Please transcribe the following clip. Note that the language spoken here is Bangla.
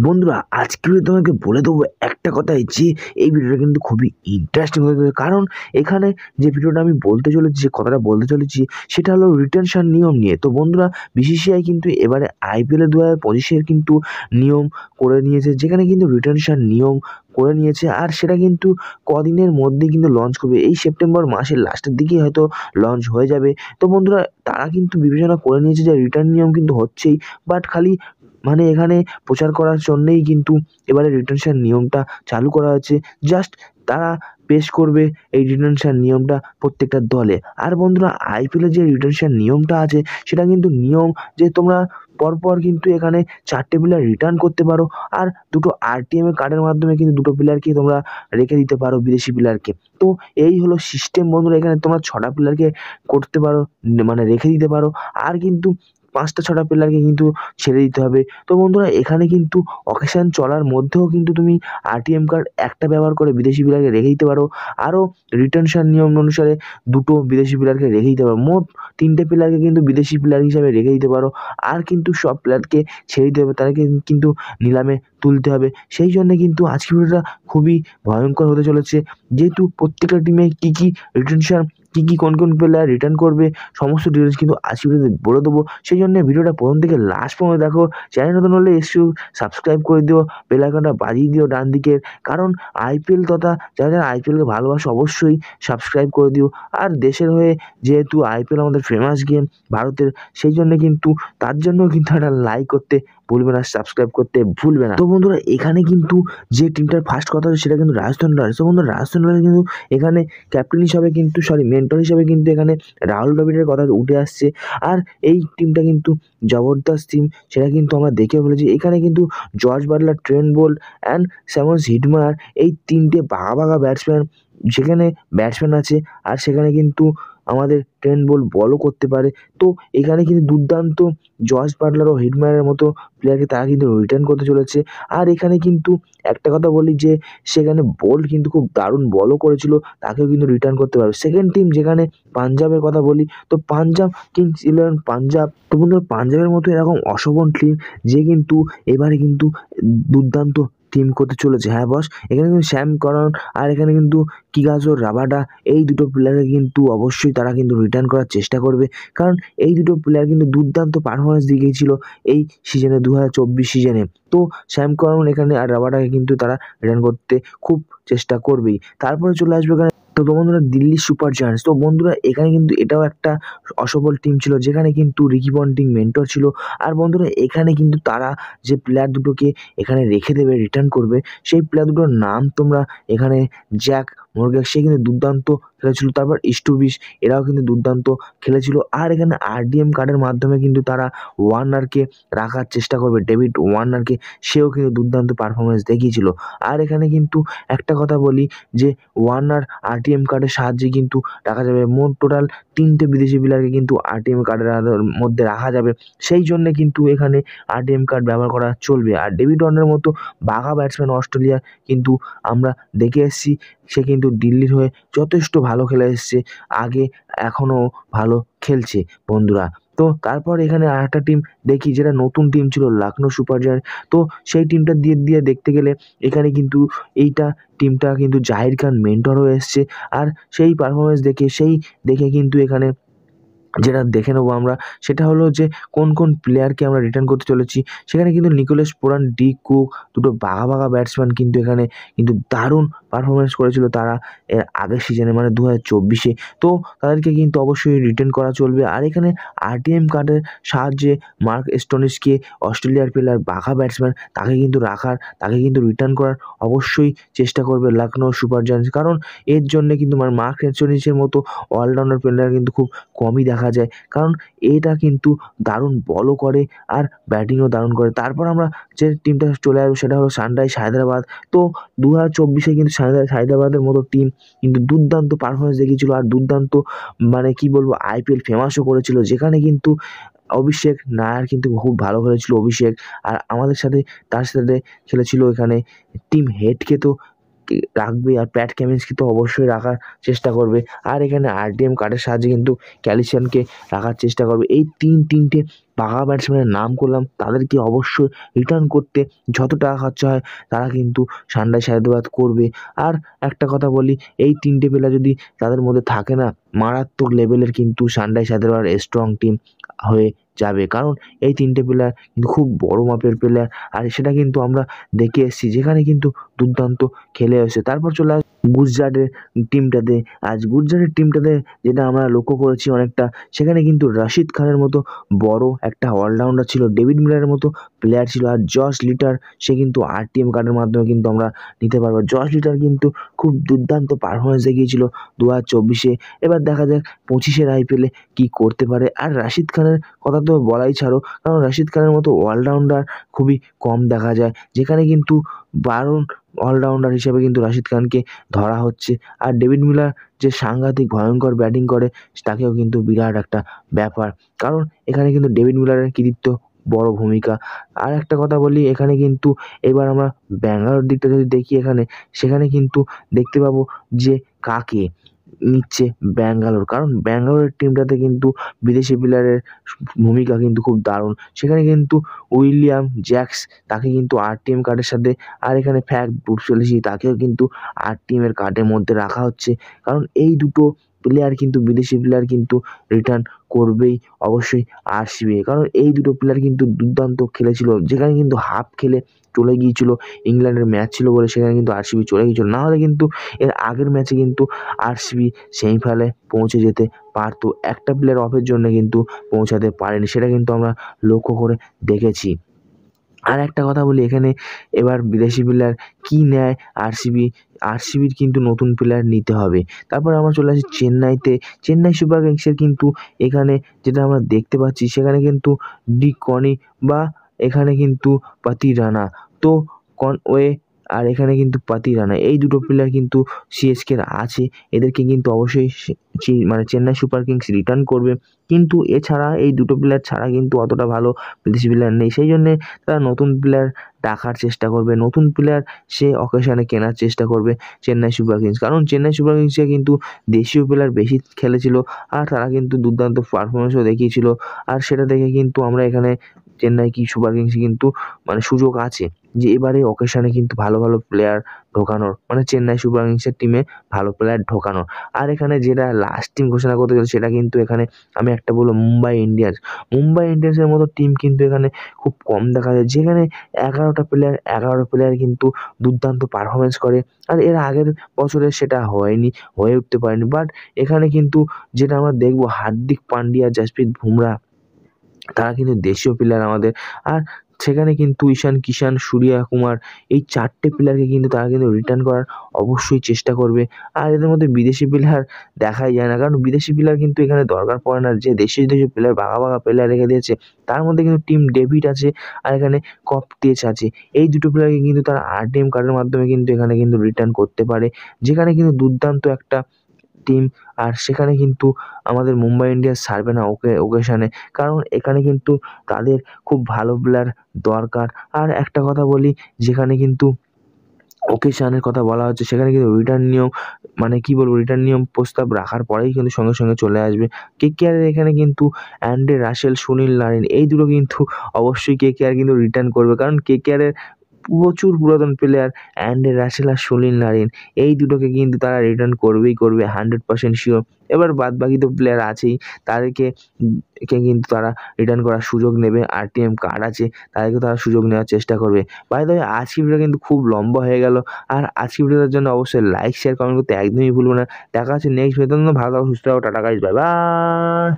বন্ধুরা আজকে তোমাকে বলে দেবো একটা কথাই যে এই ভিডিওটা কিন্তু খুবই ইন্টারেস্টিং হয়ে যাবে। কারণ এখানে যে ভিডিওটা আমি বলতে চলেছি, যে কথাটা বলতে চলেছি, সেটা হলো রিটেনশন নিয়ম নিয়ে। তো বন্ধুরা, বিসিসিআই কিন্তু এবারে IPL 2025 কিন্তু নিয়ম করে নিয়েছে, যেখানে কিন্তু রিটেনশন নিয়ম করে নিয়েছে। আর সেটা কিন্তু কদিনের মধ্যেই কিন্তু লঞ্চ করবে, এই সেপ্টেম্বর মাসের লাস্টের দিকেই হয়তো লঞ্চ হয়ে যাবে। তো বন্ধুরা, তারা কিন্তু বিবেচনা করে নিয়েছে যে রিটার্ন নিয়ম কিন্তু হচ্ছেই, বাট খালি এখানে প্রচার করার জন্যেই কিন্তু এবারে রিটেনশন নিয়মটা চালু করা হয়েছে। জাস্ট তারা পেশ করবে এই রিটেনশন নিয়মটা প্রত্যেকটা দলে। আর বন্ধুরা, IPL যে রিটেনশন নিয়মটা আছে, সেটা কিন্তু নিয়ম যে তোমরা পরপর কিন্তু এখানে 4টে প্লেয়ার রিটার্ন করতে পারো, আর দুটো RTM কার্ডের মাধ্যমে কিন্তু দুটো প্লেয়ারকে তোমরা রেখে দিতে পারো, বিদেশি প্লেয়ারকে। তো এই হলো সিস্টেম বন্ধুরা। এখানে তোমরা 6টা প্লেয়ারকে করতে পারো, রেখে দিতে পারো, আর কিন্তু 5টা 6টা প্লেয়ারকে কিন্তু ছেড়ে দিতে হবে। তো বন্ধুরা, এখানে কিন্তু অকেশন চলার মধ্যেও কিন্তু তুমি RTM কার্ড একটা ব্যবহার করে বিদেশি প্লেয়ারকে রেখে দিতে পারো, আরও রিটেনশন নিয়ম অনুসারে দুটো বিদেশি প্লেয়ারকে রেখে দিতে পারো। মোট 3টে প্লেয়ারকে কিন্তু বিদেশি প্লেয়ার হিসাবে রেখে দিতে পারো, আর কিন্তু সব প্লেয়ারকে ছেড়ে দিতে হবে, তাদেরকে কিন্তু নিলামে তুলতে হবে। সেই জন্যে কিন্তু আজকের ভিডিওটা খুবই ভয়ঙ্কর হতে চলেছে, যেহেতু প্রত্যেকটা টিমে কী রিটেনশন, কোন প্লেয়ার রিটার্ন করবে, সমস্ত ডিটেলস কিন্তু আজকে ভিডিওতে বলে দেবো। সেই জন্য ভিডিওটা প্রথম থেকে লাস্ট পর্যন্ত দেখো। চ্যানেল নতুন হলে একটু সাবস্ক্রাইব করে দিও, বেল আইকনটা বাজিয়ে দিও ডান দিকের। কারণ IPL তথা যারা IPLকে ভালোবাসো অবশ্যই সাবস্ক্রাইব করে দিও। আর দেশের হয়ে যেহেতু IPL আমাদের ফেমাস গেম ভারতের, সেই জন্য কিন্তু তার জন্য কিন্তু একটা লাইক করতে ভুলবে না, সাবস্ক্রাইব করতে ভুলবে না। তো বন্ধুরা, এখানে কিন্তু যে টিমটার ফার্স্ট কথা হচ্ছে সেটা কিন্তু রাজস্থান রয়্যালস। তো বন্ধুরা, রাজস্থান রয়্যালস কিন্তু এখানে ক্যাপ্টেন হিসাবে কিন্তু মেন্টর হিসাবে কিন্তু এখানে রাহুল দ্রাবিড়ের কথা উঠে আসছে। আর এই টিমটা কিন্তু জবরদস্ত টিম, সেটা কিন্তু আমরা দেখে ফেলেছি। এখানে কিন্তু George Buttler, Trent Boult and Shimron Hetmyer, এই 3টে বাঘা ব্যাটসম্যান, যেখানে ব্যাটসম্যান আছে, আর সেখানে কিন্তু আমাদের ট্রেন্ট বোল্ট বলও করতে পারে। তো এখানে কিন্তু দুর্দান্ত জর্জ বাটলার ও হিটমায়ারের মতো প্লেয়ারকে তারা কিন্তু রিটার্ন করতে চলেছে। আর এখানে কিন্তু একটা কথা বলি যে সেখানে বোল্ট কিন্তু খুব দারুণ বলও করেছিল, তাকেও কিন্তু রিটার্ন করতে পারবে। সেকেন্ড টিম যেখানে পাঞ্জাবের কথা বলি, তো পাঞ্জাব কিংস 11 পাঞ্জাব। তো বন্ধুরা, পাঞ্জাবের মতো এরকম অশোভন টিম যে কিন্তু এবারে কিন্তু দুর্দান্ত টিম করতে চলেছে। হ্যাঁ বস, এখানে কিন্তু শ্যাম করণ আর এখানে কিন্তু কিগাজোর রাবাডা, এই দুটো প্লেয়ারকে কিন্তু অবশ্যই তারা কিন্তু রিটার্ন করার চেষ্টা করবে। কারণ এই দুটো প্লেয়ার কিন্তু দুর্দান্ত পারফরমেন্স দেখিয়েছিল এই সিজনে, 2024 সিজনে। তো শ্যাম করণ এখানে আর রাবাডাকে কিন্তু তারা রিটার্ন করতে খুব চেষ্টা করবেই। তারপরে চলে আসবে এখানে তো বন্ধুরা দিল্লি সুপার জায়ান্টস। তো বন্ধুরা, এখানে কিন্তু এটাও একটা অসফল টিম ছিল, যেখানে কিন্তু রিকি পন্টিং মেন্টর ছিল। আর বন্ধুরা, এখানে কিন্তু তারা যে প্লেয়ার দুটোকে এখানে রেখে দেবে, রিটার্ন করবে, সেই প্লেয়ার দুটোর নাম তোমরা এখানে জ্যাক মর্গ্যান, সে কিন্তু দুর্দান্ত খেলেছিল। তারপর স্টুবিশ, এরাও কিন্তু দুর্দান্ত খেলেছিল। আর এখানে RDM কার্ডের মাধ্যমে কিন্তু তারা ওয়ার্নারকে রাখার চেষ্টা করবে, ডেভিড ওয়ার্নারকে, সেও কিন্তু দুর্দান্ত পারফরমেন্স দেখিয়েছিল। আর এখানে কিন্তু একটা কথা বলি যে ওয়ার্নার RTM কার্ডের সাহায্যে কিন্তু রাখা যাবে। মোট টোটাল 3টে বিদেশি প্লেয়ারকে কিন্তু RTM কার্ডের মধ্যে রাখা যাবে। সেই জন্যে কিন্তু এখানে RTM কার্ড ব্যবহার করা চলবে। আর ডেভিড ওয়ার্নারের মতো বাঘা ব্যাটসম্যান অস্ট্রেলিয়া কিন্তু আমরা দেখে এসেছি, সে কিন্তু দিল্লির হয়ে যথেষ্ট ভালো খেলে এসছে, আগে এখনও ভালো খেলছে বন্ধুরা। তো তারপর এখানে আরেকটা টিম দেখি, যেটা নতুন টিম ছিল, লখনৌ সুপার জায়ান্টস। তো সেই টিমটা দিয়ে দেখতে গেলে এখানে কিন্তু এইটা টিমটা কিন্তু জাহির খান মেন্টর হয়ে এসছে। আর সেই পারফরমেন্স দেখে কিন্তু এখানে যেটা দেখে নেবো আমরা, সেটা হলো যে কোন প্লেয়ারকে আমরা রিটার্ন করতে চলেছি। সেখানে কিন্তু নিকোলাস পুরান, ডি কুক, দুটো বাঘা ব্যাটসম্যান কিন্তু এখানে কিন্তু দারুণ পারফরমেন্স করেছিল তারা এর আগের সিজনে, 2024-এ। তো তাদেরকে কিন্তু অবশ্যই রিটার্ন করা চলবে। আর এখানে RTM কার্ডের সাহায্যে মার্ক স্টোনিসকে, অস্ট্রেলিয়ার প্লেয়ার বাঘা ব্যাটসম্যান, তাকে কিন্তু রিটার্ন করার অবশ্যই চেষ্টা করবে লখনৌ সুপার জায়ান্টস। কারণ এর জন্য কিন্তু মার্ক স্টোনিসের মতো অলরাউন্ডার প্লেয়ার কিন্তু খুব কমই দেখা যায়, কারণ এটা কিন্তু দারুণ বলও করে আর ব্যাটিংও দারুণ করে। তারপর আমরা যে টিমটা চলে আসবো সেটা হলো সানরাইজ হায়দ্রাবাদ। তো 2024-এ কিন্তু সানরাইজ হায়দ্রাবাদের মতো টিম কিন্তু দুর্দান্ত পারফরমেন্স দেখিয়েছিল, আর দুর্দান্ত কি বলবো IPL ফেমাসও করেছিল, যেখানে কিন্তু অভিষেক নায়ার কিন্তু খুব ভালো খেলেছিল অভিষেক। আর আমাদের সাথে তার সাথে খেলেছিল এখানে টিম হেডকে তো রাখবে, আর প্যাট কামিন্সকে তো অবশ্যই রাখার চেষ্টা করবে। আর এখানে RTM কার্ডের সাহায্যে কিন্তু ক্যালিসনকে রাখার চেষ্টা করবে। এই তিনটে পাকা ব্যাটসম্যানের নাম করলাম তাদেরকে অবশ্যই রিটার্ন করতে যত টাকা খরচা হয় তারা কিন্তু সানরাইজ হায়দ্রাবাদ করবে। আর একটা কথা বলি, এই 3টে প্লেয়ার যদি তাদের মধ্যে থাকে না, মারাত্মক লেভেলের কিন্তু সানরাইজ হায়দ্রাবাদ স্ট্রং টিম হয়ে যাবে। কারণ এই 3টে প্লেয়ার কিন্তু খুব বড় মাপের প্লেয়ার, আর সেটা কিন্তু আমরা দেখে এসেছি যেখানে কিন্তু দুর্দান্ত খেলে এসেছে। তারপর চলে আসে গুজরাটের টিমটাতে। আজ গুজরাটের টিমটাতে যেটা আমরা লক্ষ্য করেছি অনেকটা, সেখানে কিন্তু রশিদ খানের মতো বড় একটা অলরাউন্ডার ছিল, ডেভিড মিলারের মতো প্লেয়ার ছিল, আর জশ লিটার সে কিন্তু আরটিএম কার্ডের মাধ্যমে কিন্তু আমরা নিতে পারবো। জশ লিটার কিন্তু খুব দুর্দান্ত পারফরমেন্স দেখিয়েছিল 2024-এ। এবার দেখা যাক 25-এর আইপিএলে কি করতে পারে। আর রাশিদ খানের কথা তো বলাই ছাড়ো, কারণ রাশিদ খানের মতো অলরাউন্ডার খুবই কম দেখা যায়, যেখানে কিন্তু দারুণ অলরাউন্ডার হিসেবে কিন্তু রাশিদ খানকে ধরা হচ্ছে। আর ডেভিড মিলার যে সাংঘাতিক ভয়ঙ্কর ব্যাটিং করে, তাকেও কিন্তু বিরাট একটা ব্যাপার, কারণ এখানে কিন্তু ডেভিড মিলারের কৃতিত্ব বড় ভূমিকা। আর একটা কথা বলি, এখানে কিন্তু এবার আমরা ব্যাঙ্গালোর দিকটা যদি দেখি, সেখানে কিন্তু দেখতে পাবো যে কাকে নিচ্ছে ব্যাঙ্গালোর, কারণ ব্যাঙ্গালোরের টিমটাতে কিন্তু বিদেশি প্লেয়ারের ভূমিকা কিন্তু খুব দারুণ। সেখানে কিন্তু উইলিয়াম জ্যাক্স, তাকে কিন্তু আরটিএম কার্ডের সাথে, আর এখানে ফ্যাক বুসেলসি, তাকেও কিন্তু আরটিএমের কার্ডের মধ্যে রাখা হচ্ছে, কারণ এই দুটো প্লেয়ার কিন্তু বিদেশি প্লেয়ার কিন্তু রিটার্ন করবেই অবশ্যই আরসিবি, কারণ এই দুটো প্লেয়ার কিন্তু দুর্দান্ত খেলেছিল, যেখানে কিন্তু হাফ খেলে চলে গিয়েছিল, ইংল্যান্ডের ম্যাচ ছিল বলে সেখানে কিন্তু আরসিবি চলে গিয়েছিল, না হলে কিন্তু এর আগের ম্যাচে কিন্তু আরসিবি সেমিফাইনালে পৌঁছে যেতে পারতো। একটা প্লেয়ার অফের জন্য কিন্তু পৌঁছাতে পারেনি, সেটা কিন্তু আমরা লক্ষ্য করে দেখেছি। আর একটা কথা বলি, এখানে এবার বিদেশি প্লেয়ার কি নেয় আরসিবির কিন্তু নতুন প্লেয়ার নিতে হবে। তারপরে আমরা চলে আসি চেন্নাইতে। চেন্নাই সুপার কিংসের কিন্তু এখানে যেটা আমরা দেখতে পাচ্ছি, সেখানে কিন্তু ডি কনি বা এখানে কিন্তু পাতি রানা, তো কনওয়ে আর এখানে কিন্তু পাতি রানা, এই দুটো প্লেয়ার কিন্তু সিএসকের আছে। এদেরকে কিন্তু অবশ্যই মানে চেন্নাই সুপার কিংস রিটার্ন করবে, কিন্তু এছাড়া এই দুটো প্লেয়ার ছাড়া কিন্তু অতটা ভালো বিদেশি প্লেয়ার নেই, সেই জন্যে তারা নতুন প্লেয়ার রাখার চেষ্টা করবে, নতুন প্লেয়ার সে অকেশনে কেনার চেষ্টা করবে চেন্নাই সুপার কিংস, কারণ চেন্নাই সুপার কিংসে কিন্তু দেশীয় প্লেয়ার বেশি খেলেছিল, আর তারা কিন্তু দুর্দান্ত পারফরমেন্সও দেখিয়েছিল। আর সেটা দেখে কিন্তু আমরা এখানে চেন্নাই সুপার কিংসে কিন্তু মানে সুযোগ আছে যে এবারে অকেশনে কিন্তু ভালো ভালো প্লেয়ার ঢোকানোর, মানে চেন্নাই সুপার কিংসের টিমে ভালো প্লেয়ার ঢোকানোর। আর এখানে যেটা লাস্ট টিম ঘোষণা করতে গেলে, সেটা কিন্তু এখানে আমি একটা বলবো মুম্বাই ইন্ডিয়ান্সের মতো টিম কিন্তু এখানে খুব কম দেখা যায়, যেখানে 11 প্লেয়ার কিন্তু দুর্দান্ত পারফরমেন্স করে। আর এর আগের বছরে সেটা হয়ে উঠতে পারেনি, বাট এখানে কিন্তু যেটা আমরা দেখবো, হার্দিক পান্ডিয়া, জাসপ্রীত বুমরা, তারা কিন্তু দেশীয় প্লেয়ার আমাদের। আর সেখানে কিন্তু ঈশান কিষান, সূর্যা কুমার, এই 4টে প্লেয়ারকে কিন্তু তারা কিন্তু রিটার্ন করার অবশ্যই চেষ্টা করবে। আর এদের মধ্যে বিদেশি প্লেয়ার দেখাই যায় না, কারণ বিদেশি প্লেয়ার কিন্তু এখানে দরকার পড়ে না, যে দেশীয় প্লেয়ার ভাগা প্লেয়ার রেখে দিয়েছে। তার মধ্যে কিন্তু টিম ডেভিড আছে, আর এখানে কপ তেজ আছে, এই দুটো প্লেয়ারকে কিন্তু তারা আরটিএম কার্ডের মাধ্যমে কিন্তু এখানে কিন্তু রিটার্ন করতে পারে, যেখানে কিন্তু দুর্দান্ত একটা টিম। আর সেখানে কিন্তু আমাদের মুম্বাই ইন্ডিয়ান্স ছাড়বে না ওকেশনে, কারণ এখানে কিন্তু তাদের খুব ভালো প্লেয়ার দরকার। আর একটা কথা বলি, যেখানে কিন্তু ওকেশনের কথা বলা হচ্ছে, সেখানে কিন্তু রিটার্ন নিয়ম, মানে কি বলবো, রিটার্ন নিয়ম প্রস্তাব রাখার পরেই কিন্তু সঙ্গে সঙ্গে চলে আসবে। কেকেআরের এখানে কিন্তু অ্যান্ড্রে রাসেল, সুনীল নারিন, এই দুটো কিন্তু অবশ্যই কেকেআর কিন্তু রিটার্ন করবে, কারণ কেকেআরের প্রচুর পুরাতন প্লেয়ার অ্যান্ড্রে রাসেল আর সুনীল নারিন, এই দুটোকে কিন্তু তারা রিটার্ন করবেই করবে, 100% শিওর। এবার বাদ বাকি তো প্লেয়ার আছেই, তাদেরকে কিন্তু তারা রিটার্ন করার সুযোগ নেবে, আরটিএম কার্ড আছে, তাদেরকে তারা সুযোগ নেওয়ার চেষ্টা করবে। বাই দ্য ওয়ে, আজকের ভিডিও কিন্তু খুব লম্বা হয়ে গেল, আর আজকের ভিডিওটার জন্য অবশ্যই লাইক শেয়ার কমেন্ট করতে একদমই ভুলবো না। দেখা হচ্ছে নেক্সট ভিডিওতে। ভালো থাকো, সুস্থ থাকো, টাটা গাইস, বাই বাই।